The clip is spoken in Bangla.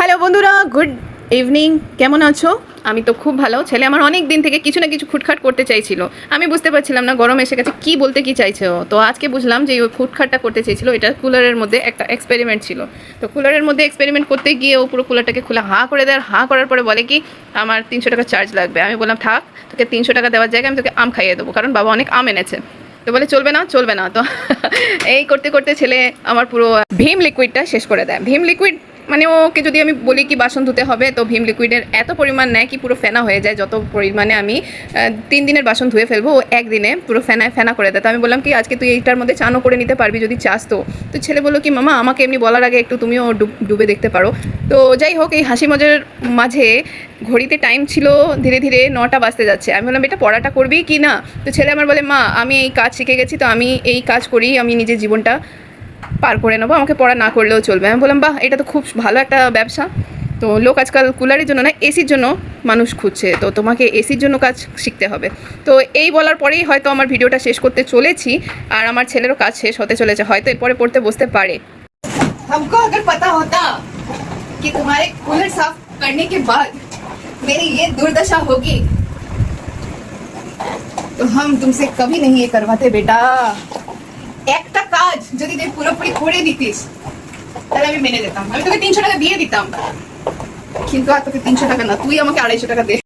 হ্যালো বন্ধুরা, গুড ইভিনিং। কেমন আছো? আমি তো খুব ভালো। ছেলে আমার অনেক দিন থেকে কিছু না কিছু খুটখাট করতে চাইছিল। আমি বুঝতে পারছিলাম না গরম এসে গেছে কী বলতে কী চাইছে ও। তো আজকে বুঝলাম যে ওই খুটখাটটা করতে চেয়েছিল। এটা কুলারের মধ্যে একটা এক্সপেরিমেন্ট ছিল। তো কুলারের মধ্যে এক্সপেরিমেন্ট করতে গিয়ে ও পুরো কুলারটাকে খুলে হাঁ করে দেয়। আর হাঁ করার পরে বলে কি আমার 300 টাকা চার্জ লাগবে। আমি বললাম থাক, তোকে 300 টাকা দেওয়ার জায়গায় আমি তোকে আম খাইয়ে দেবো, কারণ বাবা অনেক আম এনেছে। তো বলে চলবে না চলবে না। তো এই করতে করতে ছেলে আমার পুরো ভীম লিকুইডটা শেষ করে দেয়। ভীম লিকুইড মানে ওকে যদি আমি বলি কি বাসন ধুতে হবে, তো ভীম লিকুইডের এত পরিমাণ নেয় কি পুরো ফেনা হয়ে যায়। যত পরিমাণে আমি 3 দিনের বাসন ধুয়ে ফেলবো, ও একদিনে পুরো ফেনা করে দেয়। তো আমি বললাম কি আজকে তুই এইটার মধ্যে চানও করে নিতে পারবি যদি চাস। তো ছেলে বললো কি মামা আমাকে এমনি বলার আগে একটু তুমিও ডুবে দেখতে পারো। তো যাই হোক, এই হাসি মজার মাঝে ঘড়িতে টাইম ছিল ধীরে ধীরে 9টা বাজতে যাচ্ছে। আমি বললাম এটা পড়াটা করবি কি না? তো ছেলে আমার বলে মা আমি এই কাজ শিখে গেছি, তো আমি এই কাজ করি, আমি নিজের জীবনটা পার করে নেবো, আমাকে পড়া না করলেও চলবে। আমি বললাম বাহ, এটা তো খুব ভালো একটা ব্যবসা। তো লোক আজকাল কুলারের জন্য না এসির জন্য মানুষ খুঁজছে, তো তোমাকে এসির জন্য কাজ শিখতে হবে। তো এই বলার পরেই হয়তো আমার ভিডিওটা শেষ করতে চলেছি, আর আমার ছেলেরও কাজ শেষ হতে চলেছে, হয়তো এরপরে পড়তে বসতে পারে। हमको अगर पता होता कि तुम्हारे कूलर साफ करने के बाद मेरी ये दुर्दशा होगी तो हम तुमसे कभी नहीं ये करवाते बेटा। একটা কাজ যদি তুই পুরোপুরি করে দিতিস তাহলে আমি মেনে যেতাম, আমি তোকে 300 টাকা দিয়ে দিতাম, কিন্তু আর তোকে 300 টাকা না, তুই আমাকে 250 টাকা দে।